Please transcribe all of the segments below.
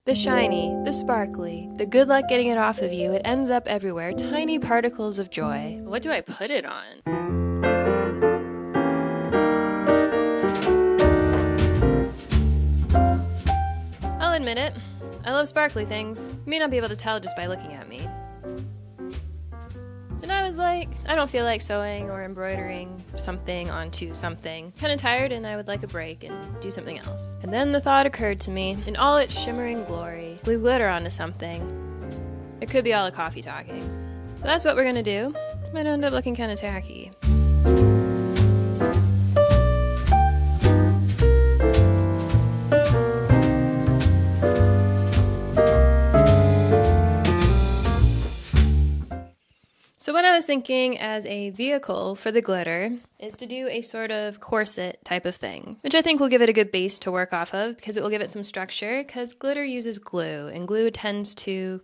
The shiny, the sparkly, the good luck getting it off of you, it ends up everywhere, tiny particles of joy. What do I put it on? I'll admit it, I love sparkly things. You may not be able to tell just by looking at me. And I was like, I don't feel like sewing or embroidering something onto something. Kinda tired and I would like a break and do something else. And then the thought occurred to me, in all its shimmering glory, glue glitter onto something. It could be all the coffee talking. So that's what we're gonna do. This might end up looking kinda tacky. So what I was thinking as a vehicle for the glitter is to do a sort of corset type of thing, which I think will give it a good base to work off of because it will give it some structure, because glitter uses glue and glue tends to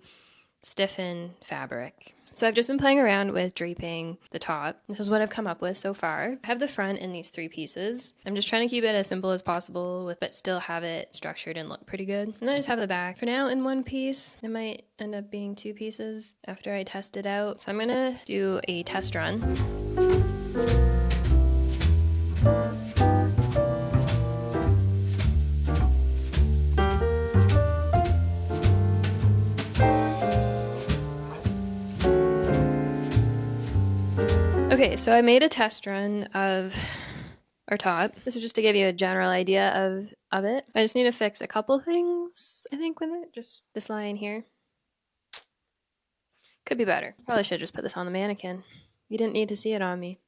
stiffen fabric. So I've just been playing around with draping the top. This is what I've come up with so far. I have the front in these 3 pieces. I'm just trying to keep it as simple as possible, but still have it structured and look pretty good. And then I just have the back for now in 1 piece. It might end up being 2 pieces after I test it out. So I'm gonna do a test run. Okay, so I made a test run of our top. This is just to give you a general idea of it. I just need to fix a couple things, I think, with it. Just this line here. Could be better. Probably should just put this on the mannequin. You didn't need to see it on me.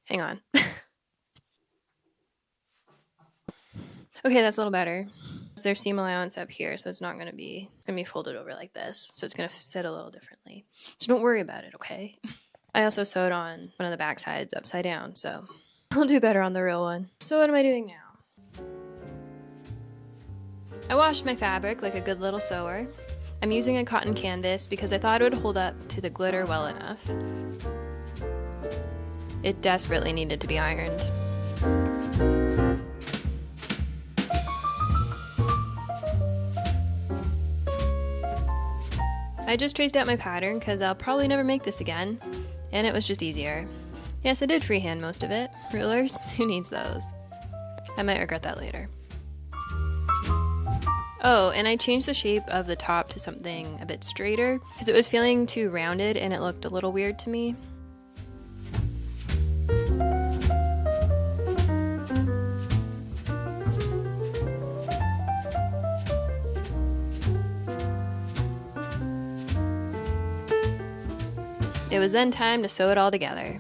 Hang on. Okay, that's a little better. There's seam allowance up here, so it's gonna be folded over like this. So it's gonna sit a little differently. So don't worry about it, okay? I also sewed on one of the back sides upside down, so I'll do better on the real one. So what am I doing now? I washed my fabric like a good little sewer. I'm using a cotton canvas because I thought it would hold up to the glitter well enough. It desperately needed to be ironed. I just traced out my pattern because I'll probably never make this again. And it was just easier. Yes, I did freehand most of it. Rulers? Who needs those? I might regret that later. Oh, and I changed the shape of the top to something a bit straighter because it was feeling too rounded and it looked a little weird to me. It was then time to sew it all together.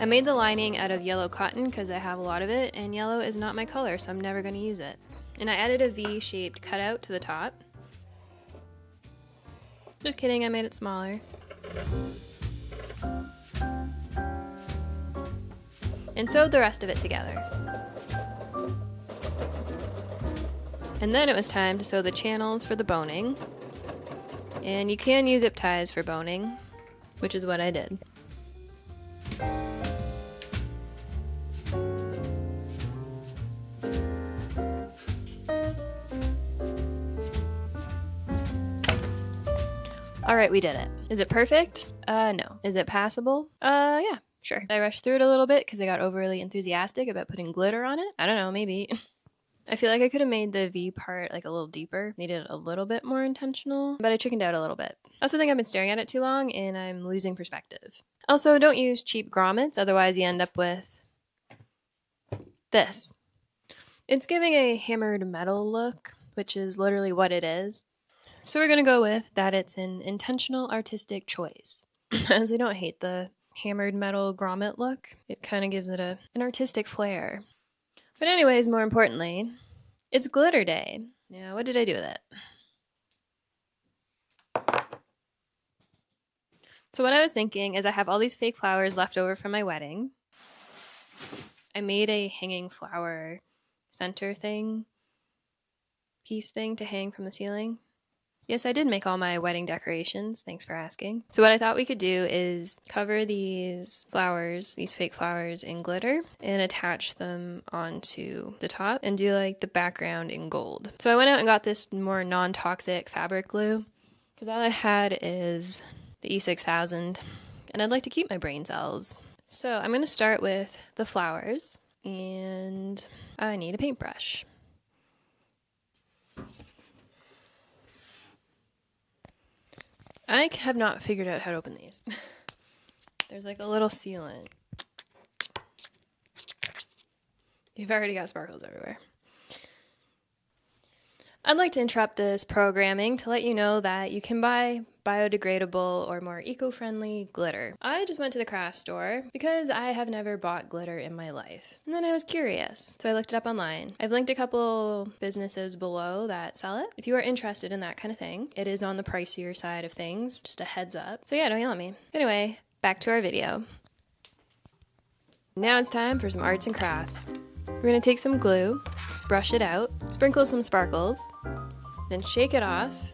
I made the lining out of yellow cotton because I have a lot of it, and yellow is not my color, so I'm never going to use it. And I added a V-shaped cutout to the top. Just kidding, I made it smaller. And sewed the rest of it together. And then it was time to sew the channels for the boning. And you can use zip ties for boning, which is what I did. Alright, we did it. Is it perfect? No. Is it passable? Yeah, sure. I rushed through it a little bit because I got overly enthusiastic about putting glitter on it. I don't know, maybe. I feel like I could have made the V part like a little deeper. Needed it a little bit more intentional, but I chickened out a little bit. I also think I've been staring at it too long and I'm losing perspective. Also, don't use cheap grommets, otherwise you end up with this. It's giving a hammered metal look, which is literally what it is. So we're going to go with that it's an intentional artistic choice. As I don't hate the hammered metal grommet look. It kind of gives it an artistic flair. But anyways, more importantly, it's glitter day. Now, what did I do with it? So what I was thinking is I have all these fake flowers left over from my wedding. I made a hanging flower center piece thing to hang from the ceiling. Yes, I did make all my wedding decorations. Thanks for asking. So what I thought we could do is cover these flowers, these fake flowers, in glitter and attach them onto the top and do like the background in gold. So I went out and got this more non-toxic fabric glue because all I had is the E6000 and I'd like to keep my brain cells. So I'm going to start with the flowers and I need a paintbrush. I have not figured out how to open these. There's like a little sealant. You've already got sparkles everywhere. I'd like to interrupt this programming to let you know that you can buy biodegradable or more eco-friendly glitter. I just went to the craft store because I have never bought glitter in my life. And then I was curious, so I looked it up online. I've linked a couple businesses below that sell it. If you are interested in that kind of thing, it is on the pricier side of things, just a heads up. So yeah, don't yell at me. Anyway, back to our video. Now it's time for some arts and crafts. We're gonna take some glue, brush it out, sprinkle some sparkles, then shake it off,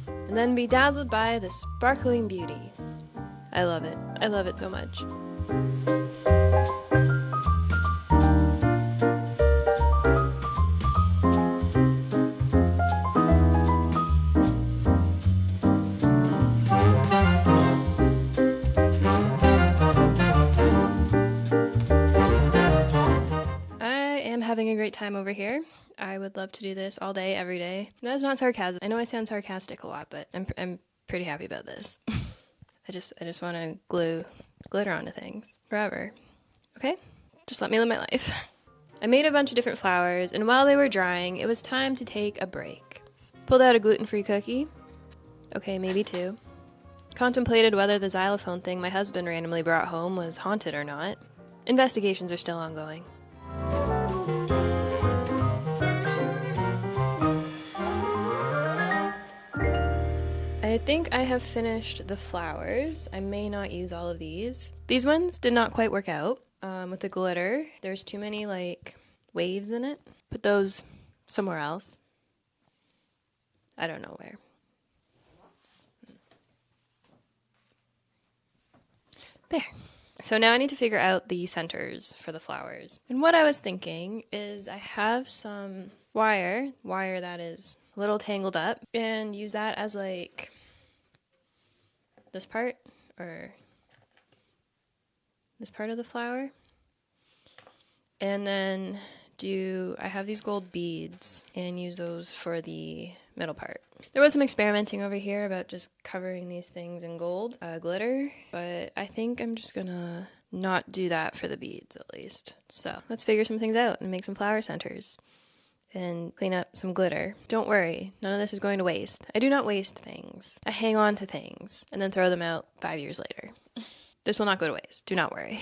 and then be dazzled by the sparkling beauty. I love it. I love it so much. Having a great time over here. I would love to do this all day, every day. That's not sarcasm. I know I sound sarcastic a lot, but I'm pretty happy about this. I just want to glue glitter onto things forever. Okay? Just let me live my life. I made a bunch of different flowers, and while they were drying, it was time to take a break. Pulled out a gluten-free cookie. Okay, maybe two. Contemplated whether the xylophone thing my husband randomly brought home was haunted or not. Investigations are still ongoing. I think I have finished the flowers. I may not use all of these. These ones did not quite work out with the glitter. There's too many like waves in it. Put those somewhere else. I don't know where. There. So now I need to figure out the centers for the flowers. And what I was thinking is I have some wire that is a little tangled up, and use that as like this part or this part of the flower. And then I have these gold beads and use those for the middle part. There was some experimenting over here about just covering these things in gold glitter, but I think I'm just gonna not do that for the beads at least. So let's figure some things out and make some flower centers and clean up some glitter. Don't worry, none of this is going to waste. I do not waste things. I hang on to things and then throw them out 5 years later. This will not go to waste. Do not worry.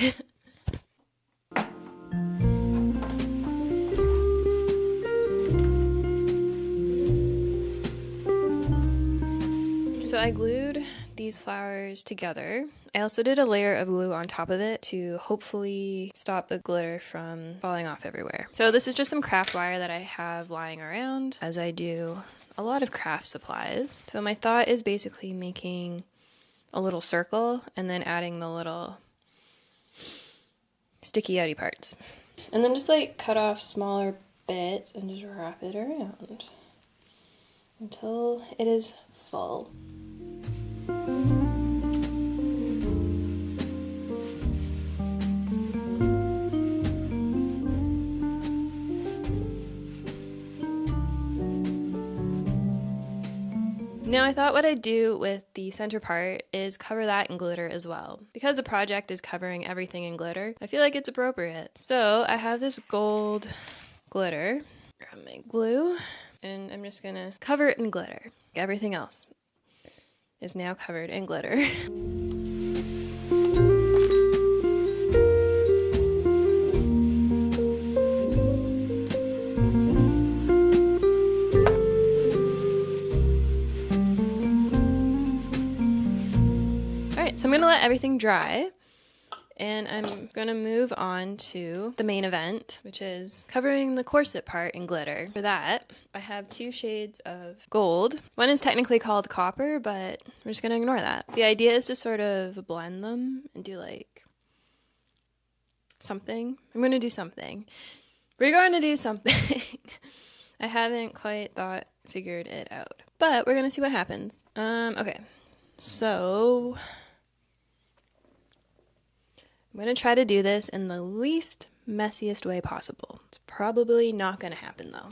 So I glued these flowers together. I also did a layer of glue on top of it to hopefully stop the glitter from falling off everywhere. So this is just some craft wire that I have lying around, as I do a lot of craft supplies. So my thought is basically making a little circle and then adding the little sticky outy parts. And then just like cut off smaller bits and just wrap it around until it is full. Now I thought what I'd do with the center part is cover that in glitter as well. Because the project is covering everything in glitter, I feel like it's appropriate. So I have this gold glitter, grab my glue, and I'm just gonna cover it in glitter. Everything else is now covered in glitter. So I'm going to let everything dry, And I'm gonna move on to the main event, which is covering the corset part in glitter. For that, I have 2 shades of gold. One is technically called copper, but we're just gonna ignore that. The idea is to sort of blend them and do like something. I'm gonna do something. We're going to do something. I haven't quite figured it out, but we're gonna see what happens. Okay, so I'm going to try to do this in the least messiest way possible. It's probably not going to happen though.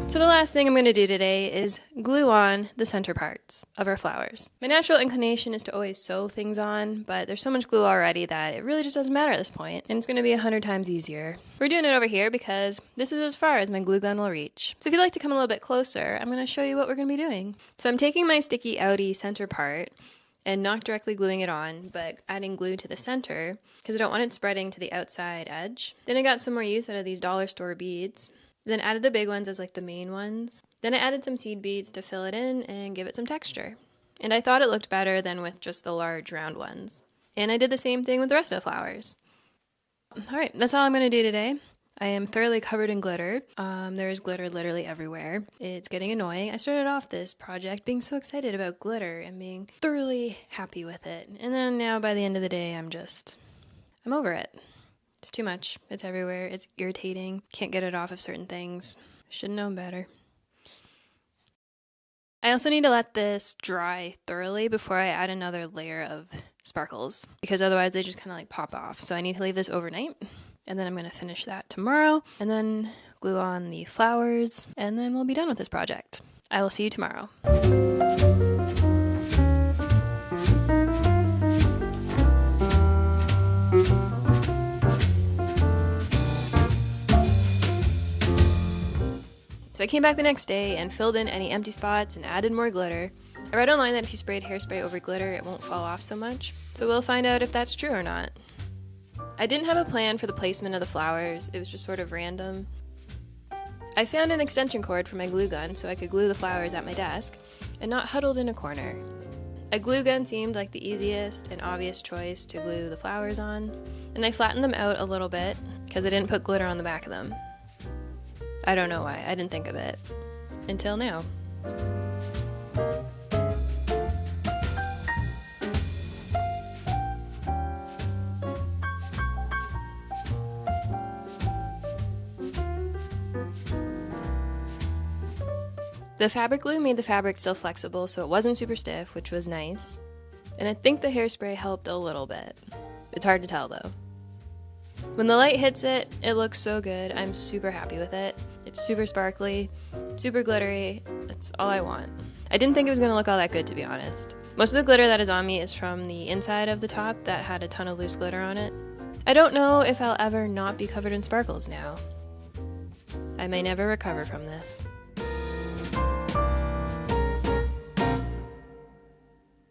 So the last thing I'm going to do today is glue on the center parts of our flowers. My natural inclination is to always sew things on, but there's so much glue already that it really just doesn't matter at this point, and it's going to be 100 times easier. We're doing it over here because this is as far as my glue gun will reach. So if you'd like to come a little bit closer, I'm going to show you what we're going to be doing. So I'm taking my sticky outie center part and not directly gluing it on, but adding glue to the center because I don't want it spreading to the outside edge. Then I got some more use out of these dollar store beads. Then added the big ones as like the main ones. Then I added some seed beads to fill it in and give it some texture. And I thought it looked better than with just the large round ones. And I did the same thing with the rest of the flowers. Alright, that's all I'm going to do today. I am thoroughly covered in glitter. There is glitter literally everywhere. It's getting annoying. I started off this project being so excited about glitter and being thoroughly happy with it. And then now by the end of the day, I'm over it. It's too much. It's everywhere. It's irritating. Can't get it off of certain things. Should've known better. I also need to let this dry thoroughly before I add another layer of sparkles, because otherwise they just kind of like pop off. So I need to leave this overnight, and then I'm going to finish that tomorrow, and then glue on the flowers, and then we'll be done with this project. I will see you tomorrow. So I came back the next day and filled in any empty spots and added more glitter. I read online that if you sprayed hairspray over glitter, it won't fall off so much. So we'll find out if that's true or not. I didn't have a plan for the placement of the flowers. It was just sort of random. I found an extension cord for my glue gun so I could glue the flowers at my desk and not huddled in a corner. A glue gun seemed like the easiest and obvious choice to glue the flowers on, and I flattened them out a little bit because I didn't put glitter on the back of them. I don't know why, I didn't think of it. Until now. The fabric glue made the fabric still flexible, so it wasn't super stiff, which was nice. And I think the hairspray helped a little bit. It's hard to tell though. When the light hits it, it looks so good. I'm super happy with it. It's super sparkly, super glittery. That's all I want. I didn't think it was going to look all that good, to be honest. Most of the glitter that is on me is from the inside of the top that had a ton of loose glitter on it. I don't know if I'll ever not be covered in sparkles now. I may never recover from this.